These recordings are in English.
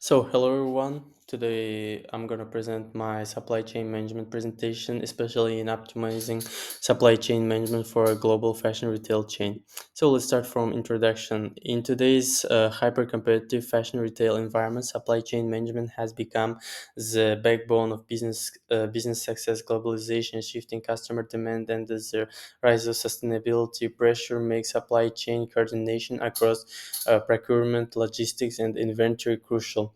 Hello everyone. Today I'm going to present my supply chain management presentation, especially in optimizing supply chain management for a global fashion retail chain. Let's start from introduction. In today's hyper-competitive fashion retail environment, supply chain management has become the backbone of business success. Globalization, shifting customer demand, and the rise of sustainability pressure make supply chain coordination across procurement, logistics, and inventory crucial.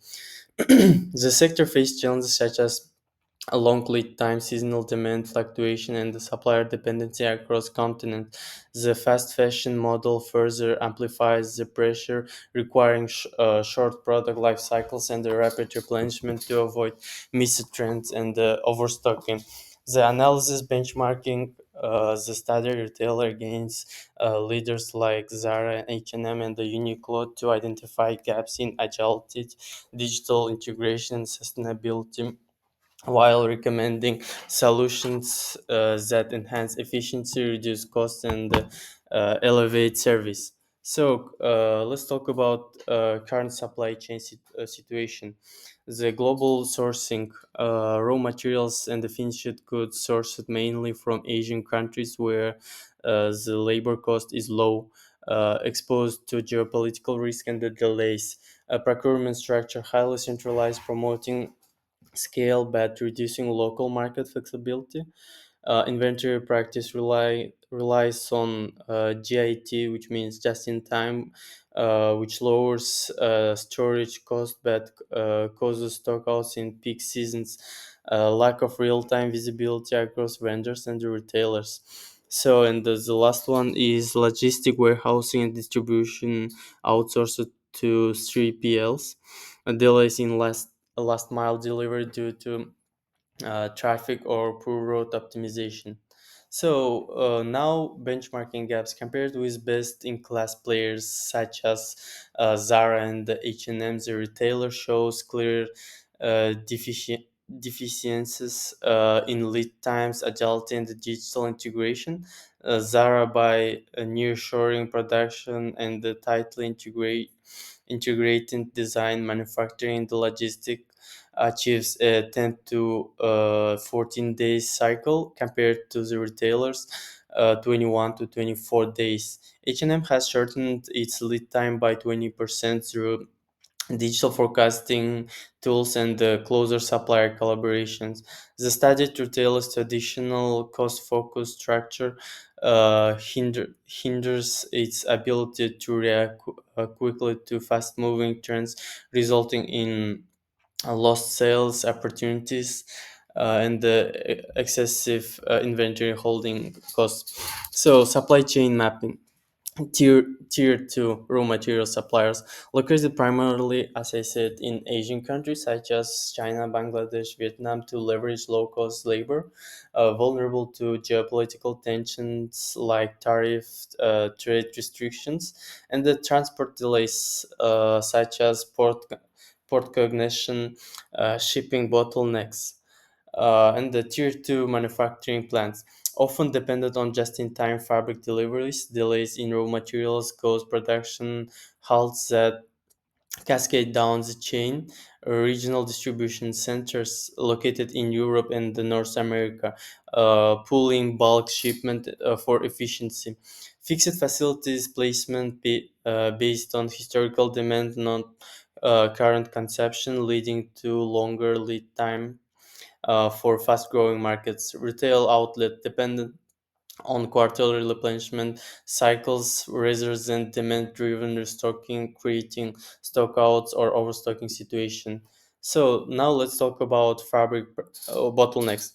The sector faced challenges such as a long lead time, seasonal demand fluctuation, and the supplier dependency across continents. The fast fashion model further amplifies the pressure, requiring short product life cycles and the rapid replenishment to avoid missed trends and overstocking. The analysis benchmarking the study retailer against leaders like Zara, H&M, and the Uniqlo to identify gaps in agility, digital integration, and sustainability while recommending solutions that enhance efficiency, reduce costs, and elevate service. Let's talk about current supply chain situation. The global sourcing, raw materials, and the finished goods sourced mainly from Asian countries where the labor cost is low. Exposed to geopolitical risk and the delays, a procurement structure highly centralized, promoting scale but reducing local market flexibility. Inventory practice relies on GIT, which means just in time, which lowers storage cost but causes stockouts in peak seasons. Lack of real time visibility across vendors and the retailers. And the last one is logistic warehousing and distribution outsourced to 3PLs. Delays in last mile delivery due to traffic or poor road optimization. Now benchmarking gaps compared with best-in-class players such as Zara and the H&M, the retailer shows clear uh, defici- deficiencies in lead times, agility, and the digital integration. Zara by nearshoring production and the tightly integrating design, manufacturing, the logistic achieves a 10 to 14 days cycle compared to the retailers 21 to 24 days. H&M has shortened its lead time by 20% through digital forecasting tools and closer supplier collaborations. The studied retailers' traditional cost-focused structure hinders its ability to react quickly to fast-moving trends, resulting in lost sales opportunities and the excessive inventory holding costs. Supply chain mapping. Tier 2 raw material suppliers located primarily, as I said, in Asian countries such as China, Bangladesh, Vietnam to leverage low cost labor, vulnerable to geopolitical tensions like tariff trade restrictions and the transport delays such as port congestion, shipping bottlenecks, and the tier 2 manufacturing plants often dependent on just-in-time fabric deliveries. Delays in raw materials cause production halts that cascade down the chain. Regional distribution centers located in Europe and the North America, pooling bulk shipment for efficiency. Fixed facilities placement based on historical demand, not current consumption, leading to longer lead time for fast growing markets. Retail outlet dependent on quarterly replenishment cycles rather than demand driven restocking, creating stockouts or overstocking situation. So now let's talk about bottlenecks.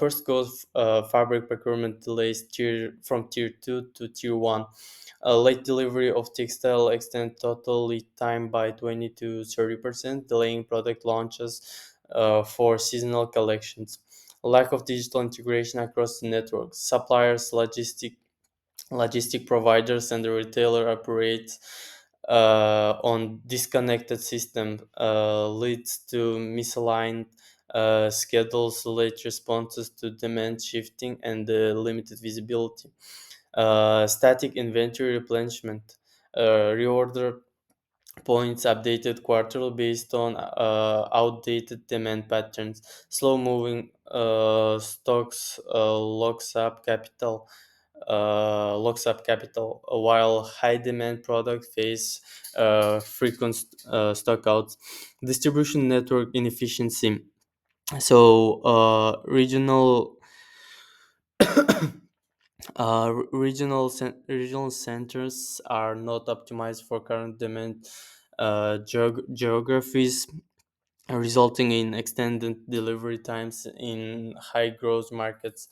First goes fabric procurement delays from tier 2 to tier 1. Late delivery of textile extend total lead time by 20 to 30%, delaying product launches for seasonal collections. Lack of digital integration across the network. Suppliers, logistic providers, and the retailer operate on disconnected system leads to misaligned schedules, late responses to demand shifting, and limited visibility. Static inventory replenishment. Reorder points updated quarterly based on outdated demand patterns. Slow moving stocks locks up capital, while high demand product face frequent stockouts. Distribution network inefficiency. So regional centers are not optimized for current demand geographies, resulting in extended delivery times in high growth markets.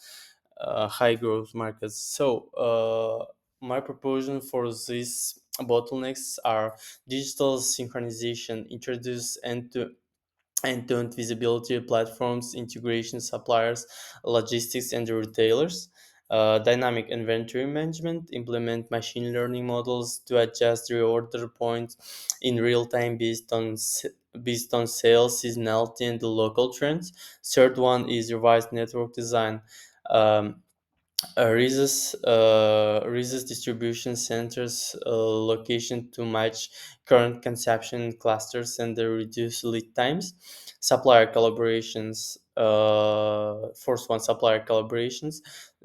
So my proposal for these bottlenecks are digital synchronization, introduce end-to-end visibility platforms, integration suppliers, logistics, and retailers. Dynamic inventory management, implement machine learning models to adjust reorder points in real time based on sales, seasonality, and the local trends. Third one is revised network design. Um, Rhesus distribution centers location to match current consumption clusters and reduce lead times. Supplier collaborations. First one, supplier collaborations.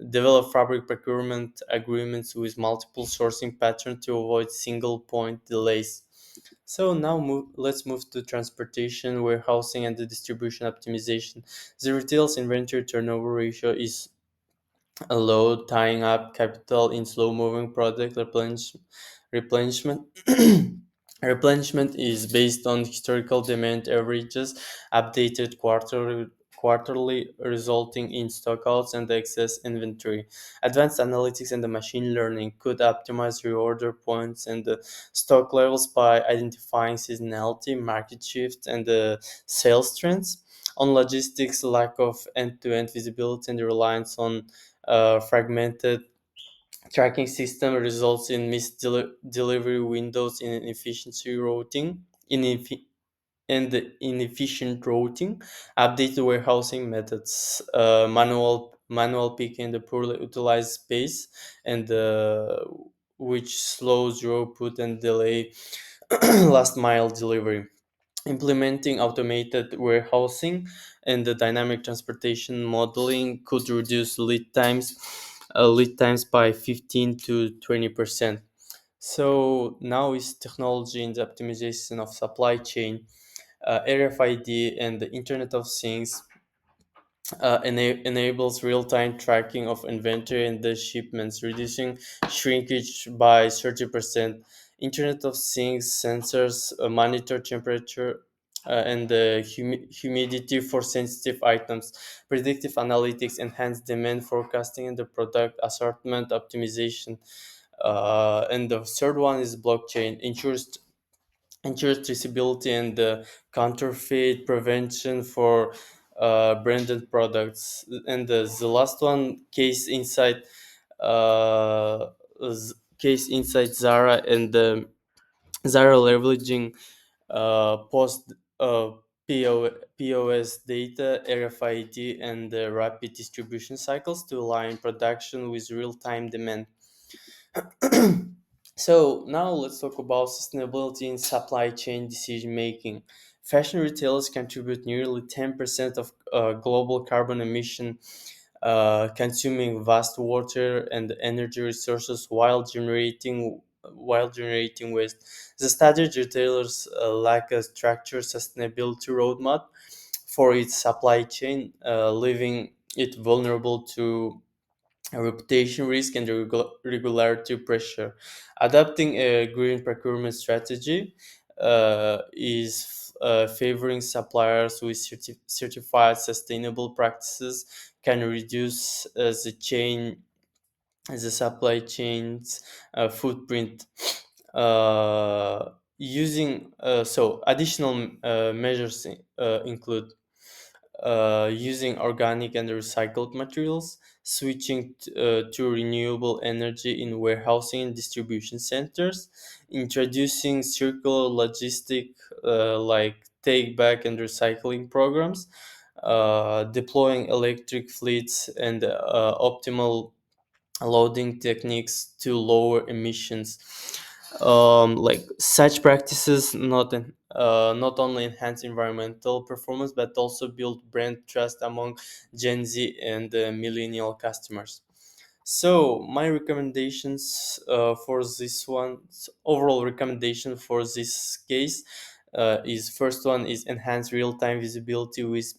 Develop fabric procurement agreements with multiple sourcing patterns to avoid single point delays. So now let's move to transportation, warehousing, and the distribution optimization. The retail's inventory turnover ratio is low, tying up capital in slow-moving product replenishment. Replenishment is based on historical demand averages, updated quarterly, resulting in stockouts and excess inventory. Advanced analytics and the machine learning could optimize reorder points and the stock levels by identifying seasonality, market shifts, and the sales trends. On logistics, lack of end-to-end visibility and the reliance on fragmented tracking system results in missed delivery windows in inefficiency routing, ineff- and inefficient routing, updated warehousing methods, manual picking, the poorly utilized space, and which slows throughput and delay last mile delivery. Implementing automated warehousing and the dynamic transportation modeling could reduce lead times by 15 to 20%. So now is technology in the optimization of supply chain, RFID and the Internet of Things enables real-time tracking of inventory and the shipments, reducing shrinkage by 30%. Internet of Things sensors monitor temperature and the humidity for sensitive items. Predictive analytics enhance demand forecasting and the product assortment optimization. And the third one is blockchain, ensures traceability and counterfeit prevention for branded products. And the last one, uh, case inside Zara and Zara leveraging post POS data, RFID, and rapid distribution cycles to align production with real-time demand. So now let's talk about sustainability in supply chain decision making. Fashion retailers contribute nearly 10% of global carbon emission, consuming vast water and energy resources while generating waste. The standard retailers lack a structured sustainability roadmap for its supply chain, leaving it vulnerable to reputation risk and regularity pressure. Adopting a green procurement strategy is favoring suppliers with certified sustainable practices can reduce the supply chain's footprint. Using so additional measures include using organic and recycled materials, switching to renewable energy in warehousing and distribution centers, introducing circular logistic like take back and recycling programs, deploying electric fleets and optimal loading techniques to lower emissions. Like such practices not only enhance environmental performance but also build brand trust among Gen Z and millennial customers. So my recommendations for this one, overall recommendation for this case, is first one is enhance real-time visibility with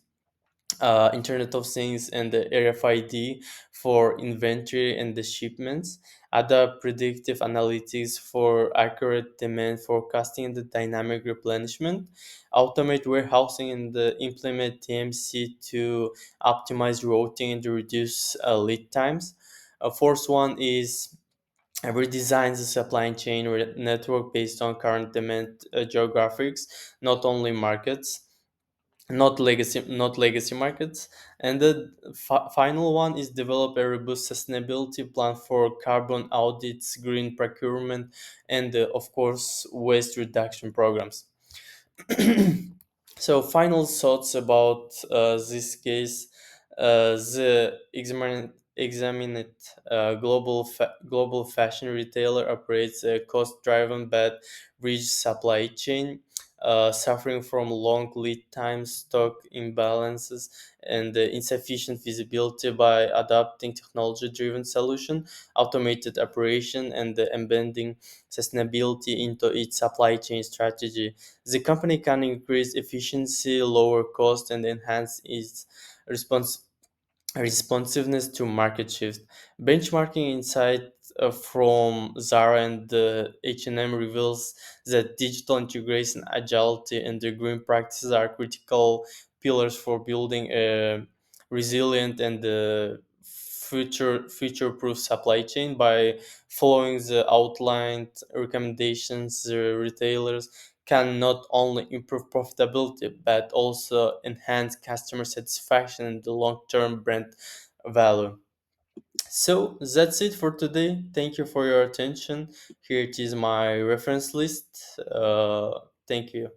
Internet of Things and the RFID for inventory and the shipments, adapt predictive analytics for accurate demand forecasting and the dynamic replenishment, automate warehousing and implement TMC to optimize routing and to reduce lead times. Fourth one is redesign the supply chain network based on current demand geographics, not only markets, not legacy markets. And the final one is develop a robust sustainability plan for carbon audits, green procurement, and of course waste reduction programs. So final thoughts about this case. The examined global fashion retailer operates a cost-driven but rich supply chain, suffering from long lead times, stock imbalances, and insufficient visibility. By adopting technology-driven solution, automated operation, and embedding sustainability into its supply chain strategy, the company can increase efficiency, lower cost, and enhance its response responsiveness to market shift. Benchmarking insight from Zara and the H&M reveals that digital integration, agility, and the green practices are critical pillars for building a resilient and future-proof supply chain. By following the outlined recommendations, the retailers can not only improve profitability but also enhance customer satisfaction and the long-term brand value. So that's it for today. Thank you for your attention. Here it is my reference list. Thank you.